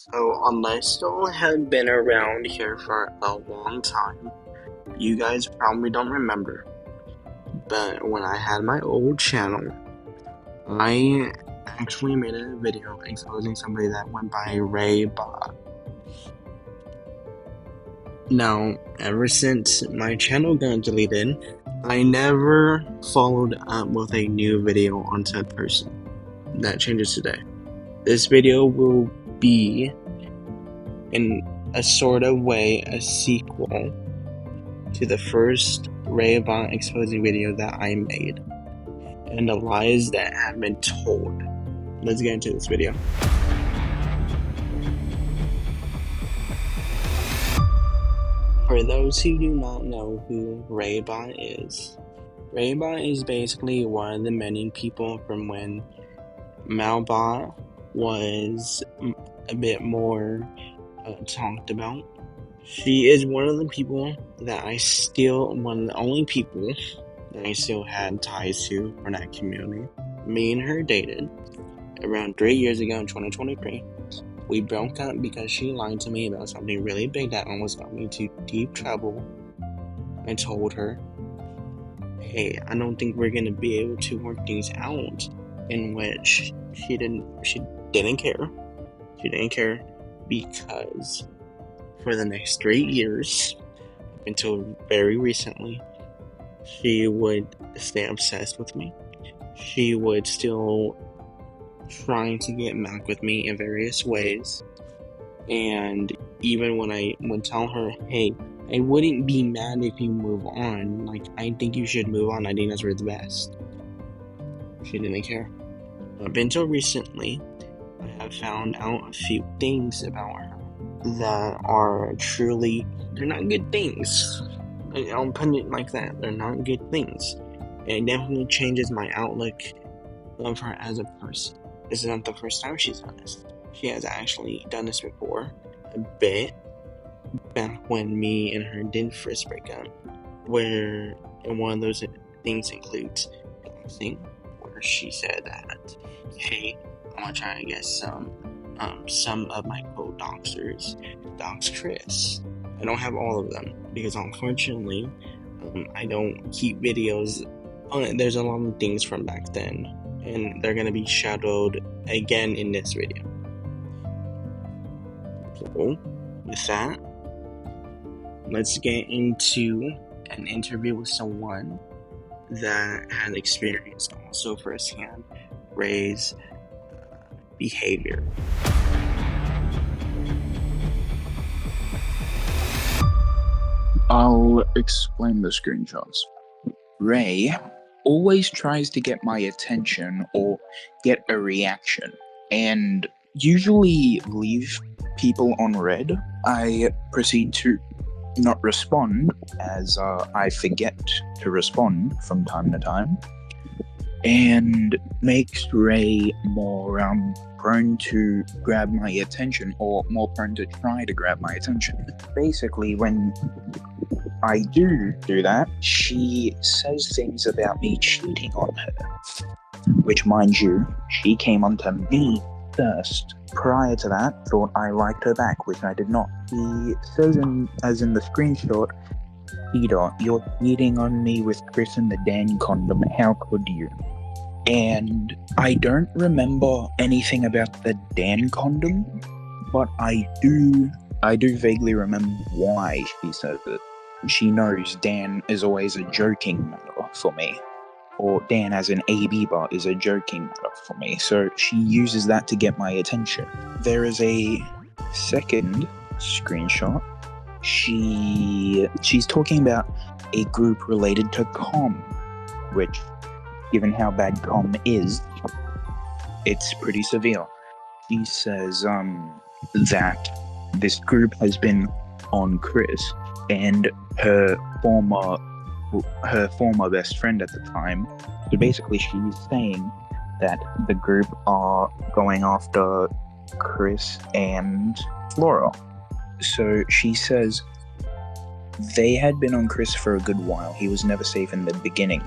So, unless you have been around here for a long time, you guys probably don't remember. But when I had my old channel, I actually made a video exposing somebody that went by Reibahnyn. Now, ever since my channel got deleted, I never followed up with a new video on said person. That changes today. This video will be, in a sort of way, a sequel to the first Reibahnyn exposing video that I made, and the lies that have been told. Let's get into this video. For those who do not know who Reibahnyn is basically one of the many people from when Malbot was a bit more talked about. She is one of the people that one of the only people that I still had ties to for that community. Me and her dated around 3 years ago in 2023. We broke up because she lied to me about something really big that almost got me into deep trouble. I told her, hey, I don't think we're gonna be able to work things out, in which she didn't care. She didn't care because for the next 3 years, up until very recently, she would stay obsessed with me. She would still trying to get back with me in various ways. And even when I would tell her, hey, I wouldn't be mad if you move on. Like, I think you should move on. I think that's for the best. She didn't care. Up until recently, I have found out a few things about her that are truly, they're not good things. I'll put it like that. They're not good things. And it definitely changes my outlook of her as a person. This is not the first time she's done this. She has actually done this before, a bit, back when me and her did first break up, where, and one of those things includes doxxing, where she said that, hey, I'm gonna try to get some of my co-doxers dox Chris. I don't have all of them, because unfortunately, I don't keep videos. There's a lot of things from back then, and they're gonna be shadowed again in this video. So, with that, let's get into an interview with someone that had experienced also firsthand Ray's behavior. I'll explain the screenshots. Ray always tries to get my attention or get a reaction, and usually leave people on red. I proceed to not respond, as I forget to respond from time to time, and makes Ray more prone to grab my attention, or more prone to try to grab my attention. Basically, when I do that, she says things about me cheating on her, which, mind you, she came onto me first. Prior to that, thought I liked her back, which I did not. He says, as in the screenshot, Peter, you're cheating on me with Chris and the Dan condom, how could you? And I don't remember anything about the Dan condom, but I do vaguely remember why she says it. She knows Dan is always a joking matter for me, or Dan as an AB bar is a joking matter for me, so she uses that to get my attention. There is a second screenshot. She's talking about a group related to com, which, given how bad com is, it's pretty severe. She says that this group has been on Chris, and her former best friend at the time. So basically she's saying that the group are going after Chris and Flora. So she says they had been on Chris for a good while. He was never safe in the beginning,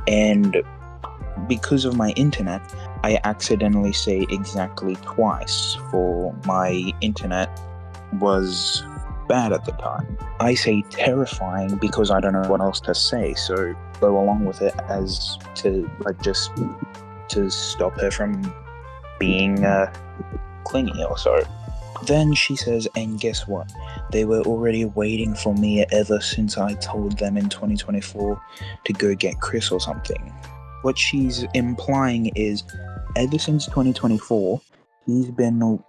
and because of my internet, I accidentally say exactly twice, for my internet was bad at the time. I say terrifying because I don't know what else to say, so go along with it as to just to stop her from being clingy or so. Then she says, and guess what? They were already waiting for me ever since I told them in 2024 to go get Chris or something. What she's implying is, ever since 2024, he's been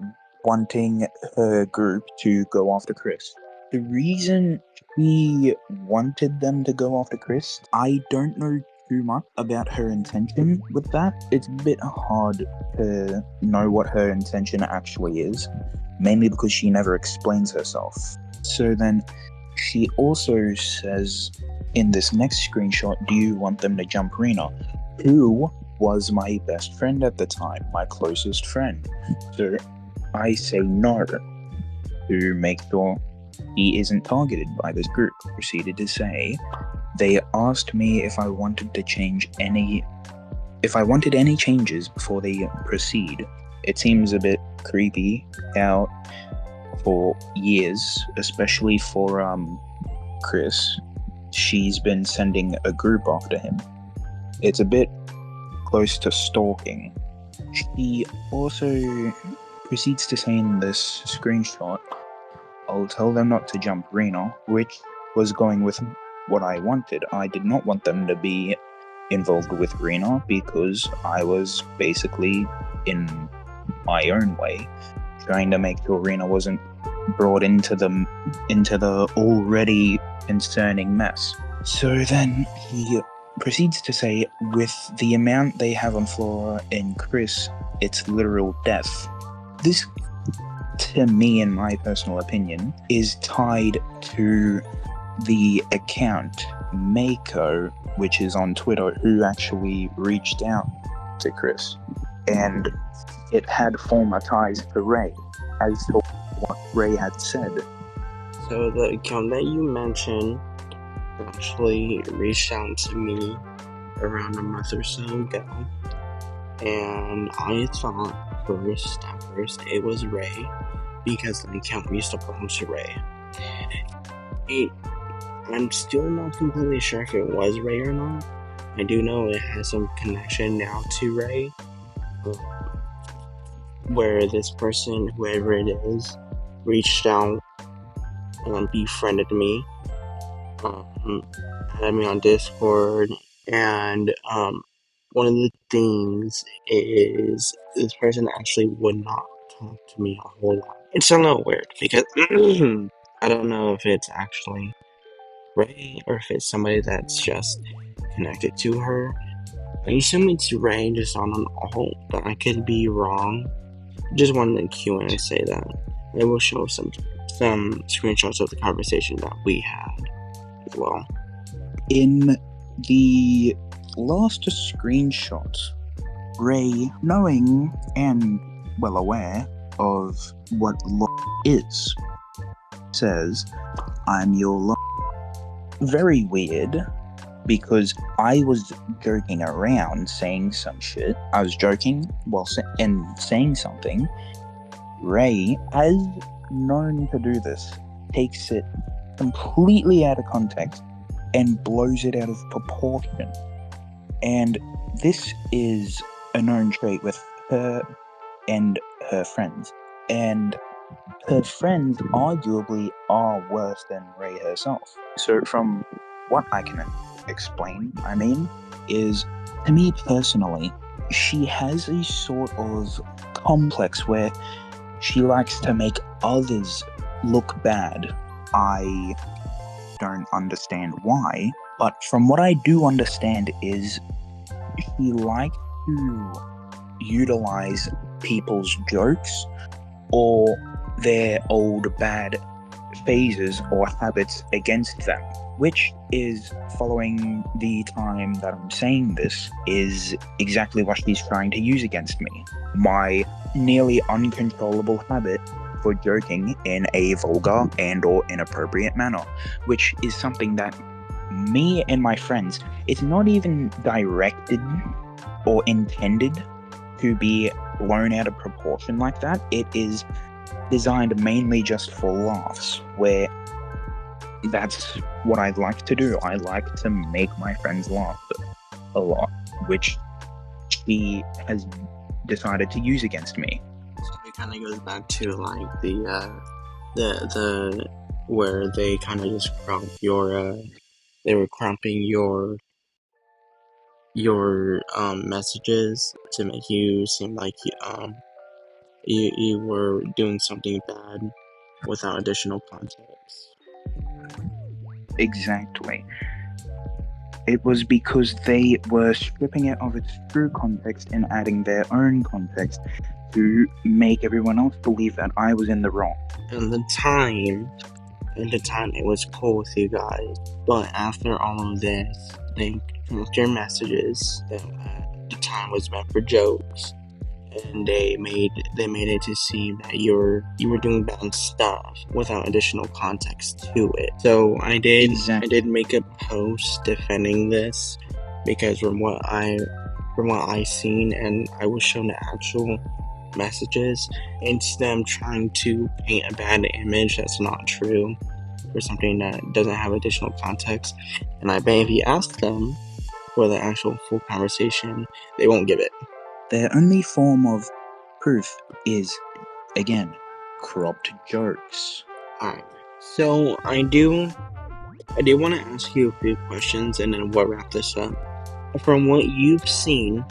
wanting her group to go after Chris. The reason she wanted them to go after Chris, I don't know too much about her intention with that. It's a bit hard to know what her intention actually is, mainly because she never explains herself. So then she also says in this next screenshot, do you want them to jump Rena? Who was my best friend at the time, my closest friend. So I say no to make sure he isn't targeted by this group. Proceeded to say, they asked me if I wanted any changes before they proceed. It seems a bit creepy how for years, especially for Chris, she's been sending a group after him. It's a bit close to stalking. She also proceeds to say in this screenshot, I'll tell them not to jump Rena, which was going with what I wanted. I did not want them to be involved with Rena because I was basically, in my own way, trying to make sure Rena wasn't brought into the already concerning mess. So then he proceeds to say, with the amount they have on Flora and Chris, it's literal death. This, to me, in my personal opinion, is tied to the account Mako, which is on Twitter, who actually reached out to Chris. And it had former ties to Ray, as to what Ray had said. So the account that you mentioned actually reached out to me around a month or so ago, and I thought at first it was Ray, because the account used to belong to Ray. I'm still not completely sure if it was Ray or not. I do know it has some connection now to Ray, where this person, whoever it is, reached out and befriended me, added me on Discord, and one of the things is this person actually would not talk to me a whole lot. It's a little weird because I don't know if it's actually Ray or if it's somebody that's just connected to her. I assume it's Ray just on an all, but I could be wrong. Just wanted to Q&A say that. I will show some screenshots of the conversation that we had as well. In the last screenshot, Ray, knowing and well aware of what is, says, I'm your very weird, because I was joking around saying some shit. I was joking and saying something. Ray, as known to do this, takes it completely out of context and blows it out of proportion. And this is a known trait with her and her friends. And her friends arguably are worse than Ray herself. So from what I can explain, is, to me personally, she has a sort of complex where she likes to make others look bad. I don't understand why, but from what I do understand is she likes to utilize people's jokes or their old bad phases or habits against them, which is, following the time that I'm saying this, is exactly what she's trying to use against me. My nearly uncontrollable habit for joking in a vulgar and or inappropriate manner, which is something that me and my friends, it's not even directed or intended to be blown out of proportion like that. It is designed mainly just for laughs, where that's what I like to do. I like to make my friends laugh a lot, which she has decided to use against me. So it kind of goes back to like the where they kind of just crop your they were cropping your messages to make you seem like you were doing something bad without additional context. Exactly. It was because they were stripping it of its true context and adding their own context to make everyone else believe that I was in the wrong. And the time it was cool with you guys, but after all of this, they dropped your messages that the time was meant for jokes, and they made it to seem that you were doing bad stuff without additional context to it. So I did make a post defending this, because from what I seen, and I was shown the actual messages, it's them trying to paint a bad image that's not true for something that doesn't have additional context. And I bet if you ask them for the actual full conversation, they won't give it. Their only form of proof is, again, cropped jokes. Alright, so I do want to ask you a few questions, and then we'll wrap this up. From what you've seen,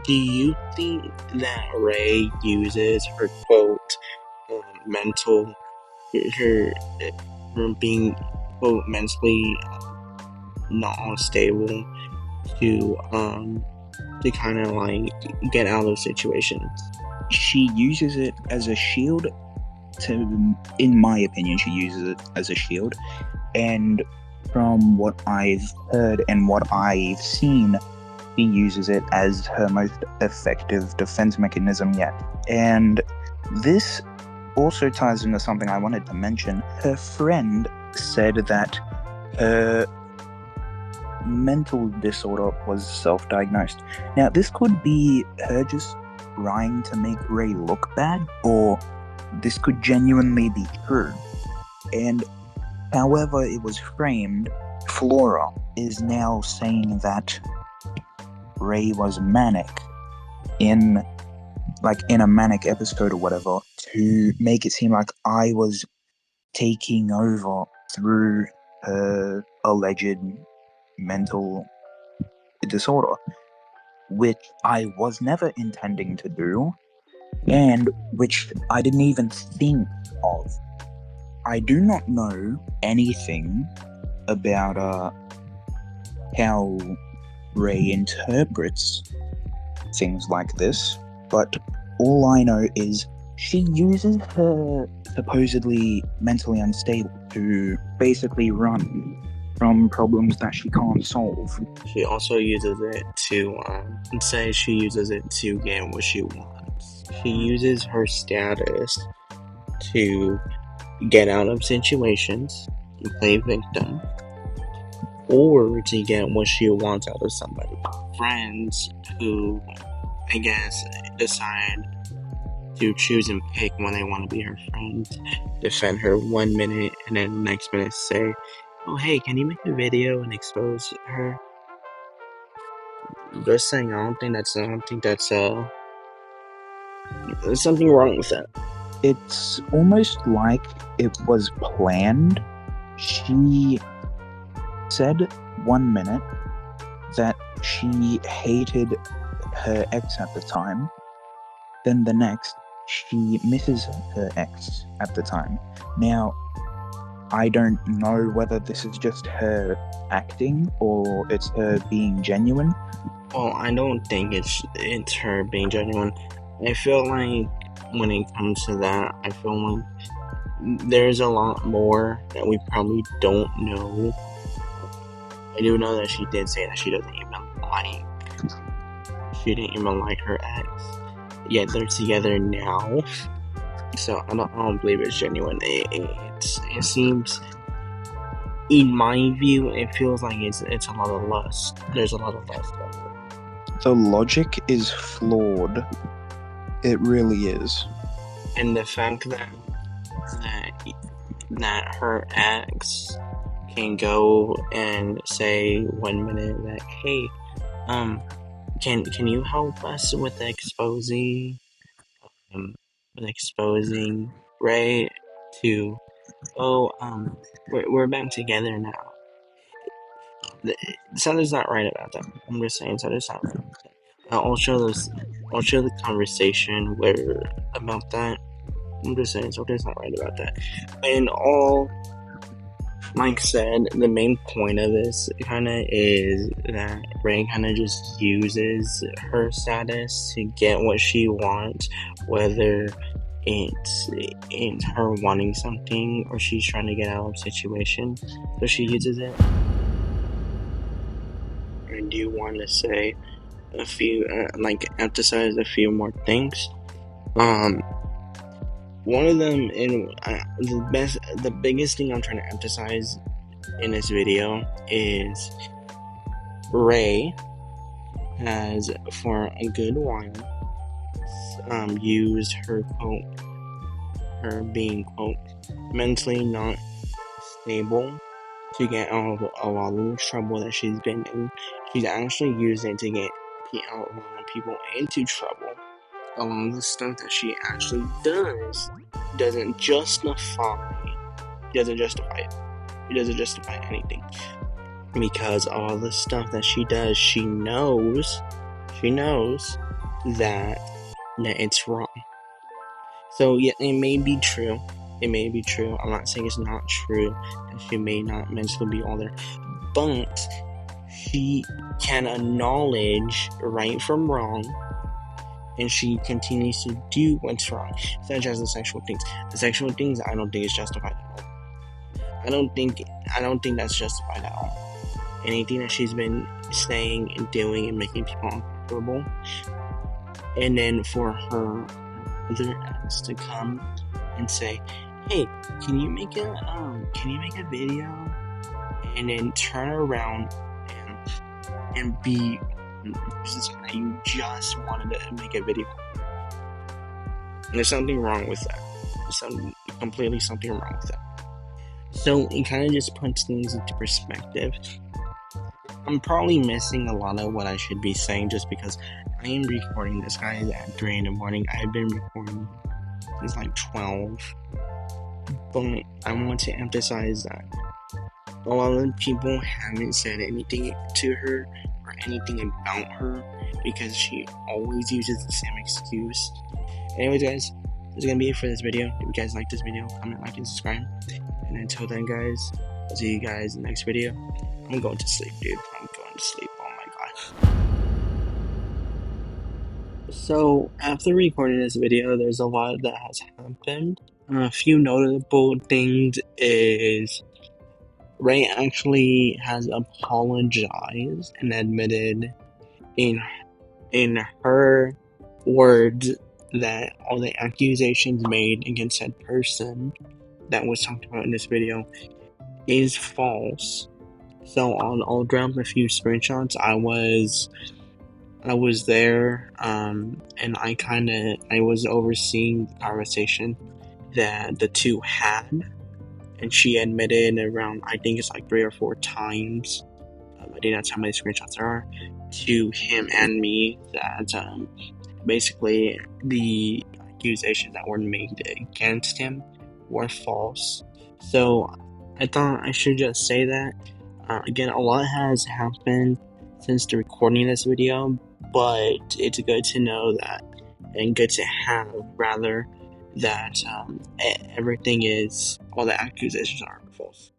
do you think that Ray uses her quote mental, her being quote mentally not unstable to kind of like get out of those situations? She uses it as a shield in my opinion, she uses it as a shield. And from what I've heard and what I've seen, she uses it as her most effective defense mechanism yet. And this also ties into something I wanted to mention. Her friend said that her mental disorder was self-diagnosed. Now, this could be her just trying to make Ray look bad, or this could genuinely be true. And however it was framed, Flora is now saying that Ray was manic in a manic episode or whatever, to make it seem like I was taking over through her alleged mental disorder, which I was never intending to do, and which I didn't even think of. I do not know anything about how Ray interprets things like this, but all I know is she uses her supposedly mentally unstable to basically run from problems that she can't solve. She also uses it to she uses it to get what she wants. She uses her status to get out of situations and play victim, or to get what she wants out of somebody. Friends who, I guess, decide to choose and pick when they want to be her friend, defend her 1 minute, and then the next minute say, "Oh, hey, can you make a video and expose her?" Just saying, I don't think that's there's something wrong with that. It's almost like it was planned. She said 1 minute that she hated her ex at the time. Then the next, she misses her ex at the time. Now, I don't know whether this is just her acting or it's her being genuine. Well, I don't think it's her being genuine. I feel like when it comes to that, I feel like there's a lot more that we probably don't know. I do know that she did say that she didn't even like her ex, yet they're together now. So I don't believe it's genuine. It seems in my view, it feels like it's a lot of lust. There's a lot of lust going on. The logic is flawed. It really is. And the fact that her ex can go and say 1 minute that, hey, can you help us with exposing Ray to, we're back together now. Something's not right about that. I'm just saying something's not right about that. I'll show the conversation where about that. I'm just saying something's not right about that. And all, like said, the main point of this kind of is that Ray kind of just uses her status to get what she wants, whether it's her wanting something or she's trying to get out of a situation, so she uses it. I do want to say a few, emphasize a few more things. One of them, and the biggest thing I'm trying to emphasize in this video is Ray has, for a good while, used her being quote mentally not stable to get out of a lot of trouble that she's been in. She's actually used it to get a lot of people into trouble. A lot of the stuff that she actually does doesn't justify it. It doesn't justify anything. Because all the stuff that she does, she knows that it's wrong. So yeah, it may be true. I'm not saying it's not true, and she may not mentally be all there, but she can acknowledge right from wrong, and she continues to do what's wrong, such as the sexual things. The sexual things, I don't think is justified at all. I don't think that's justified at all. Anything that she's been saying and doing and making people uncomfortable, and then for her other ex to come and say, "Hey, can you make a video?" and then turn around and be that you just wanted to make a video. And there's something wrong with that. There's completely something wrong with that. So it kind of just puts things into perspective. I'm probably missing a lot of what I should be saying just because I am recording this, guys, at 3 in the morning. I've been recording since like 12. But I want to emphasize that a lot of people haven't said anything to her or anything about her because she always uses the same excuse. Anyways, guys, that's gonna be it for this video. If you guys like this video, comment, like, and subscribe. And until then, guys, I'll see you guys in the next video. I'm going to sleep, dude. I'm going to sleep. Oh my god. So, after recording this video, there's a lot that has happened. A few notable things is Ray actually has apologized and admitted in her words that all the accusations made against that person that was talked about in this video is false. So I'll drop a few screenshots. I was there, and I was overseeing the conversation that the two had, and she admitted around, I think it's like 3 or 4 times, I think that's how many screenshots there are, to him and me that basically the accusations that were made against him were false. So I thought I should just say that. Again, a lot has happened since the recording of this video, but it's good to know that, and good to have, rather, that everything is, all the accusations are false.